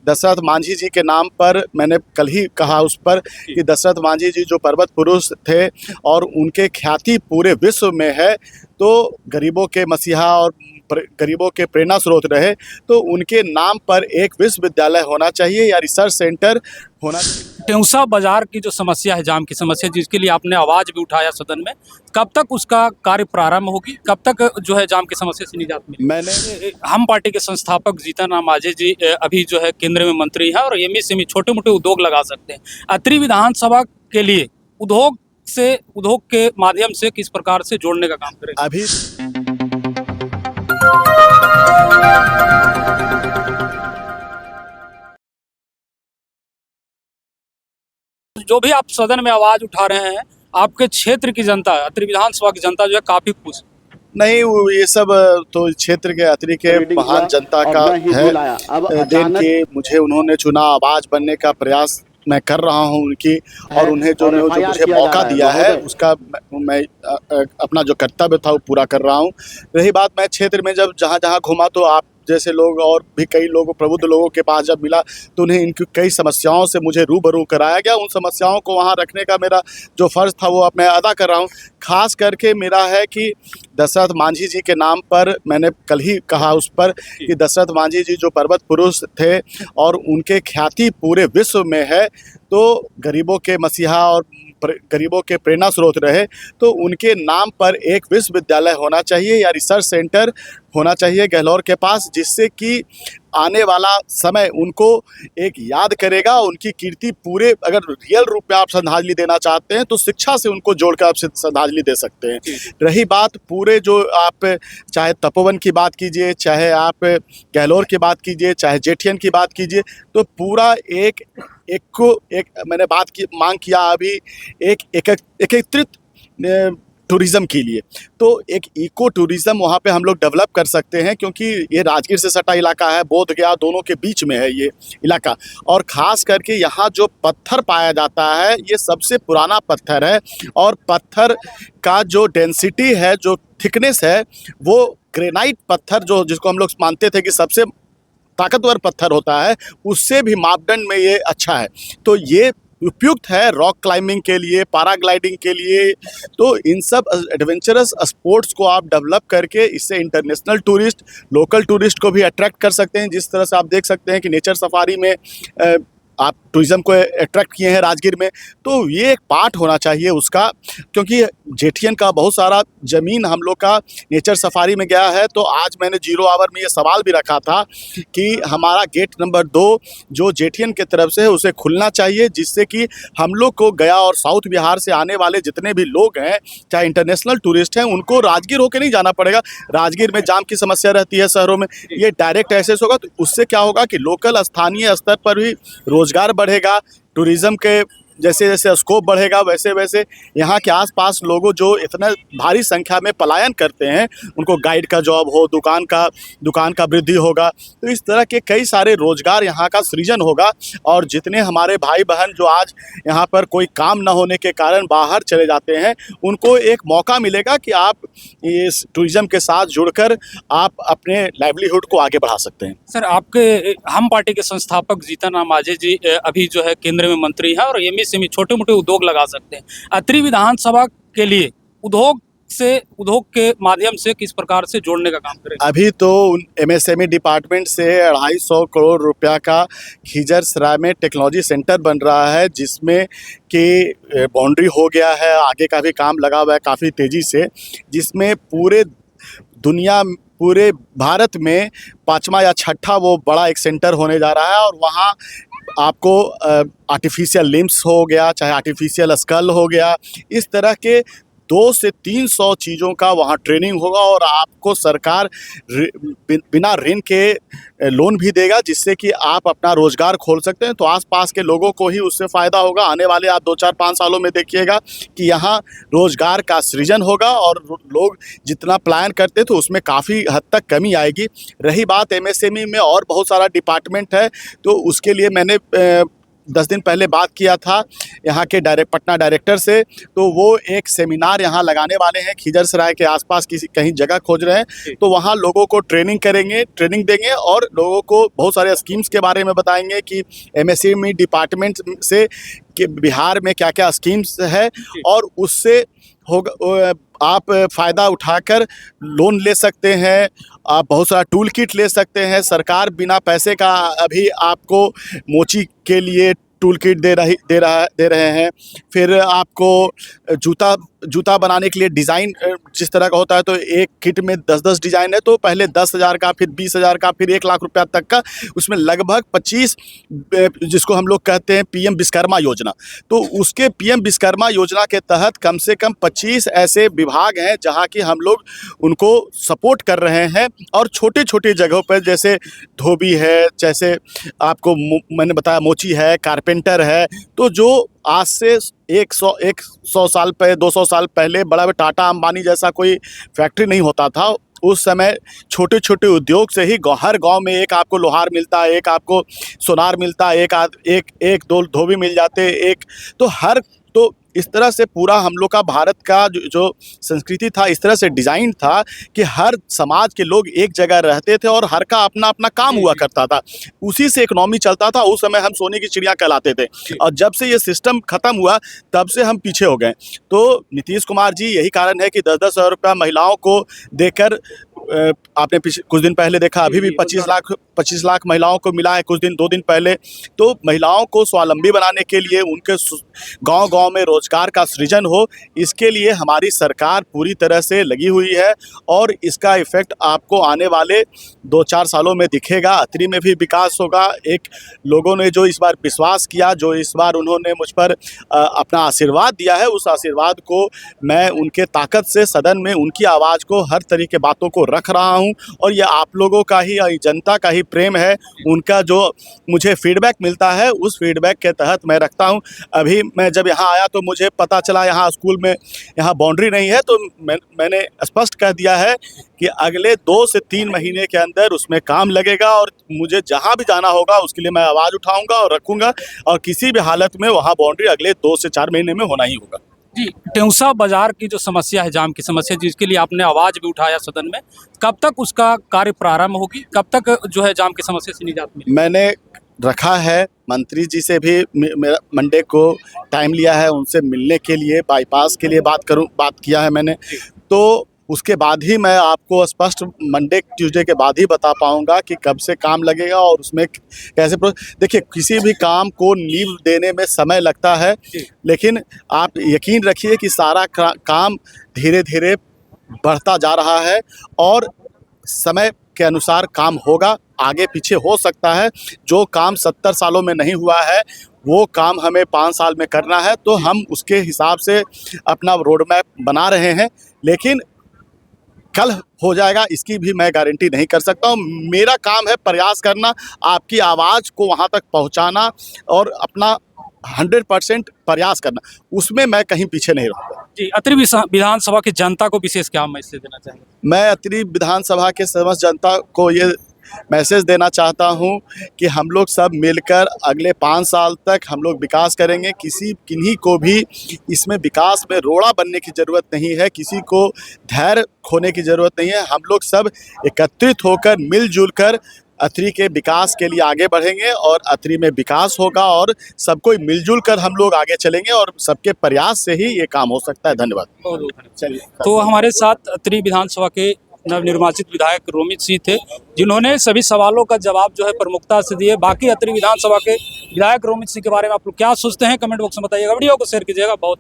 दशरथ मांझी जी के नाम पर मैंने कल ही कहा उस पर कि दशरथ मांझी जी जो पर्वत पुरुष थे और उनके ख्याति पूरे विश्व में है, तो गरीबों के मसीहा और गरीबों के प्रेरणा स्रोत रहे, तो उनके नाम पर एक विश्वविद्यालय होना चाहिए या रिसर्च सेंटर होना चाहिए। टेउसा बाजार की जो समस्या है, जाम की समस्या, जिसके लिए आपने आवाज़ भी उठाया सदन में, कब तक उसका कार्य प्रारंभ होगी, कब तक जो है जाम की समस्या से निजात मिलेगी? हम पार्टी के संस्थापक जीतन राम मांझी जी अभी जो है केंद्र में मंत्री हैं और एमएसएमई छोटे मोटे उद्योग लगा सकते हैं। अत्रि विधानसभा के लिए उद्योग के माध्यम से किस प्रकार से जोड़ने का काम करें? अभी जो भी आप सदन में आवाज उठा रहे हैं, आपके क्षेत्र की जनता, अत्रि विधानसभा की जनता जो है काफी खुश नहीं, वो ये सब तो क्षेत्र के अत्रि के महान जनता का है देन के मुझे उन्होंने चुना, आवाज बनने का प्रयास मैं कर रहा हूं उनकी, और उन्हें जो मुझे मौका दिया है उसका मैं अपना जो कर्तव्य था वो पूरा कर रहा हूं। रही बात, मैं क्षेत्र में जब जहां घूमा तो आप जैसे लोग और भी कई लोग प्रबुद्ध लोगों के पास जब मिला तो उन्हें इनकी कई समस्याओं से मुझे रूबरू कराया गया। उन समस्याओं को वहाँ रखने का मेरा जो फ़र्ज़ था वो अब मैं अदा कर रहा हूँ। ख़ास करके मेरा है कि दशरथ मांझी जी के नाम पर मैंने कल ही कहा उस पर कि दशरथ मांझी जी जो पर्वत पुरुष थे और उनके ख्याति पूरे विश्व में है, तो गरीबों के मसीहा और गरीबों के प्रेरणा स्रोत रहे, तो उनके नाम पर एक विश्वविद्यालय होना चाहिए या रिसर्च सेंटर होना चाहिए गहलोर के पास, जिससे कि आने वाला समय उनको एक याद करेगा। उनकी कीर्ति पूरे, अगर रियल रूप में आप श्रद्धांजलि देना चाहते हैं तो शिक्षा से उनको जोड़कर आप श्रद्धांजलि दे सकते हैं। रही बात पूरे जो आप चाहे तपोवन की बात कीजिए, चाहे आप गहलोर की बात कीजिए, चाहे जेठियन की बात कीजिए, तो पूरा एक मैंने बात की मांग किया अभी एक एकत्रित टूरिज़्म के लिए, तो एक इको टूरिज़्म वहाँ पे हम लोग डेवलप कर सकते हैं, क्योंकि ये राजगीर से सटा इलाका है, बोध गया दोनों के बीच में है ये इलाका, और ख़ास करके यहाँ जो पत्थर पाया जाता है ये सबसे पुराना पत्थर है, और पत्थर का जो डेंसिटी है, जो थिकनेस है, वो ग्रेनाइट पत्थर जो जिसको हम लोग मानते थे कि सबसे ताकतवर पत्थर होता है, उससे भी मापदंड में ये अच्छा है। तो ये उपयुक्त है रॉक क्लाइंबिंग के लिए, पैराग्लाइडिंग के लिए। तो इन सब एडवेंचरस स्पोर्ट्स को आप डेवलप करके इससे इंटरनेशनल टूरिस्ट, लोकल टूरिस्ट को भी अट्रैक्ट कर सकते हैं। जिस तरह से आप देख सकते हैं कि नेचर सफारी में आप टूरिज़्म को अट्रैक्ट किए हैं राजगीर में, तो ये एक पार्ट होना चाहिए उसका, क्योंकि जेठियन का बहुत सारा ज़मीन हम लोग का नेचर सफारी में गया है। तो आज मैंने 0 आवर में ये सवाल भी रखा था कि हमारा गेट नंबर 2 जो जेठियन की तरफ से है उसे खुलना चाहिए, जिससे कि हम लोग को गया और साउथ बिहार से आने वाले जितने भी लोग हैं, चाहे इंटरनेशनल टूरिस्ट हैं, उनको राजगीर होकर नहीं जाना पड़ेगा। राजगीर में जाम की समस्या रहती है शहरों में, ये डायरेक्ट एक्सेस होगा, तो उससे क्या होगा कि लोकल स्थानीय स्तर पर भी रोजगार बढ़ेगा, टूरिज़्म के जैसे जैसे स्कोप बढ़ेगा वैसे वैसे यहाँ के आसपास लोगों जो इतना भारी संख्या में पलायन करते हैं उनको गाइड का जॉब हो, दुकान का वृद्धि होगा। तो इस तरह के कई सारे रोजगार यहाँ का सृजन होगा, और जितने हमारे भाई बहन जो आज यहाँ पर कोई काम न होने के कारण बाहर चले जाते हैं, उनको एक मौका मिलेगा कि आप इस टूरिज़्म के साथ जुड़कर आप अपने लाइवलीहुड को आगे बढ़ा सकते हैं। सर, आपके हम पार्टी के संस्थापक जीतन राम मांझी जी अभी जो है केंद्र में मंत्री हैं और एमएसएमई छोटे मोटे उद्योग लगा सकते हैं। अत्रि विधानसभा के लिए उद्योग के माध्यम से किस प्रकार से जोड़ने का काम करें? अभी तो एमएसएमई डिपार्टमेंट से 250 करोड़ रुपया का खिजरसराय में टेक्नोलॉजी सेंटर बन रहा है, जिसमें कि बाउंड्री हो गया है, आगे का भी काम लगा हुआ है काफ़ी तेज़ी से, जिसमें पूरे भारत में 5वां या 6ठा वो बड़ा एक सेंटर होने जा रहा है। और वहाँ आपको आर्टिफिशियल लिम्स हो गया, चाहे आर्टिफिशियल स्कल हो गया, इस तरह के 200 से 300 चीज़ों का वहाँ ट्रेनिंग होगा, और आपको सरकार बिना ऋण के लोन भी देगा, जिससे कि आप अपना रोज़गार खोल सकते हैं। तो आसपास के लोगों को ही उससे फ़ायदा होगा। आने वाले आप 2-4-5 सालों में देखिएगा कि यहाँ रोज़गार का सृजन होगा, और लोग जितना प्लान करते तो उसमें काफ़ी हद तक कमी आएगी। रही बात एमएसएमई में और बहुत सारा डिपार्टमेंट है, तो उसके लिए मैंने 10 दिन पहले बात किया था यहाँ के पटना डायरेक्टर से, तो वो एक सेमिनार यहाँ लगाने वाले हैं। खिजरसराय के आसपास किसी कहीं जगह खोज रहे हैं, तो वहाँ लोगों को ट्रेनिंग देंगे और लोगों को बहुत सारे स्कीम्स के बारे में बताएंगे कि एमएसएमई डिपार्टमेंट से कि बिहार में क्या क्या स्कीम्स है, और उससे होगा आप फ़ायदा उठाकर लोन ले सकते हैं, आप बहुत सारा टूल किट ले सकते हैं। सरकार बिना पैसे का अभी आपको मोची के लिए टूल किट दे रहे हैं। फिर आपको जूता बनाने के लिए डिज़ाइन जिस तरह का होता है, तो एक किट में 10-10 डिज़ाइन है, तो पहले 10,000 का, फिर 20,000 का, फिर 1 लाख रुपया तक का, उसमें लगभग 25 जिसको हम लोग कहते हैं पीएम विश्वकर्मा योजना। तो उसके पीएम विश्वकर्मा योजना के तहत कम से कम 25 ऐसे विभाग हैं जहाँ की हम लोग उनको सपोर्ट कर रहे हैं। और छोटे-छोटे जगहों पर जैसे धोबी है, जैसे आपको मैंने बताया मोची है, कारपेंटर है, तो जो आज से 100 साल पहले, 200 साल पहले बड़ा टाटा अंबानी जैसा कोई फैक्ट्री नहीं होता था। उस समय छोटे-छोटे उद्योग से ही हर गांव में एक आपको लोहार मिलता है, एक आपको सोनार मिलता है, एक दो धोबी मिल जाते, तो इस तरह से पूरा हम लोग का भारत का जो संस्कृति था, इस तरह से डिज़ाइन था कि हर समाज के लोग एक जगह रहते थे और हर का अपना काम हुआ करता था। उसी से इकोनॉमी चलता था। उस समय हम सोने की चिड़िया कहलाते थे, और जब से ये सिस्टम ख़त्म हुआ तब से हम पीछे हो गए। तो नीतीश कुमार जी, यही कारण है कि 10-10 हज़ार रुपया महिलाओं को देकर, आपने कुछ दिन पहले देखा, अभी भी 25 लाख महिलाओं को मिला है, 2 दिन पहले। तो महिलाओं को स्वावलंबी बनाने के लिए, उनके गांव-गांव में रोजगार का सृजन हो, इसके लिए हमारी सरकार पूरी तरह से लगी हुई है, और इसका इफेक्ट आपको आने वाले 2-4 सालों में दिखेगा। अतरी में भी विकास होगा। एक लोगों ने जो इस बार विश्वास किया, जो इस बार उन्होंने मुझ पर अपना आशीर्वाद दिया है, उस आशीर्वाद को मैं उनके ताकत से सदन में उनकी आवाज़ को, हर तरह के बातों को रख रहा हूं। और ये आप लोगों का ही, जनता का ही प्रेम है। उनका जो मुझे फीडबैक मिलता है, उस फीडबैक के तहत मैं रखता हूं। अभी मैं जब यहाँ आया तो मुझे पता चला यहाँ स्कूल में यहाँ बाउंड्री नहीं है, तो मैंने स्पष्ट कह दिया है कि अगले 2 से 3 महीने के अंदर उसमें काम लगेगा, और मुझे जहाँ भी जाना होगा उसके लिए मैं आवाज़ उठाऊंगा और रखूंगा, और किसी भी हालत में वहाँ बाउंड्री अगले 2 से 4 महीने में होना ही होगा। जी, टेउसा बाजार की जो समस्या है, जाम की समस्या, जिसके लिए आपने आवाज़ भी उठाया सदन में, कब तक उसका कार्य प्रारंभ होगी? कब तक जो है जाम की समस्या से निजात मिलेगी? मैंने रखा है, मंत्री जी से भी मेरा मंडे को टाइम लिया है, उनसे मिलने के लिए, बाईपास के लिए बात किया है मैंने। तो उसके बाद ही मैं आपको स्पष्ट मंडे ट्यूसडे के बाद ही बता पाऊंगा कि कब से काम लगेगा और उसमें कैसे। देखिए, किसी भी काम को नींव देने में समय लगता है, लेकिन आप यकीन रखिए कि सारा काम धीरे धीरे बढ़ता जा रहा है, और समय के अनुसार काम होगा। आगे पीछे हो सकता है, जो काम 70 सालों में नहीं हुआ है वो काम हमें 5 साल में करना है, तो हम उसके हिसाब से अपना रोड मैप बना रहे हैं। लेकिन कल हो जाएगा इसकी भी मैं गारंटी नहीं कर सकता हूँ। मेरा काम है प्रयास करना, आपकी आवाज़ को वहाँ तक पहुँचाना, और अपना 100% प्रयास करना, उसमें मैं कहीं पीछे नहीं रहूँगा। जी, अतरी विधानसभा की जनता को विशेष क्या मैसेज देना चाहेंगे? मैं अतरी विधानसभा के समस्त जनता को ये मैसेज देना चाहता हूं कि हम लोग सब मिलकर अगले 5 साल तक हम लोग विकास करेंगे। किन्हीं को भी इसमें विकास में रोड़ा बनने की ज़रूरत नहीं है, किसी को धैर्य खोने की ज़रूरत नहीं है। हम लोग सब एकत्रित होकर, मिलजुल कर अतरी के विकास के लिए आगे बढ़ेंगे, और अतरी में विकास होगा, और सबको मिलजुल कर हम लोग आगे चलेंगे, और सबके प्रयास से ही ये काम हो सकता है। धन्यवाद। चलिए, तो हमारे साथ अतरी विधानसभा के नवनिर्वाचित विधायक रोमित सिंह थे, जिन्होंने सभी सवालों का जवाब जो है प्रमुखता से दिए। बाकी अतरी विधानसभा के विधायक रोमित सिंह के बारे में आप लोग क्या सोचते हैं, कमेंट बॉक्स में बताइएगा। वीडियो को शेयर कीजिएगा। बहुत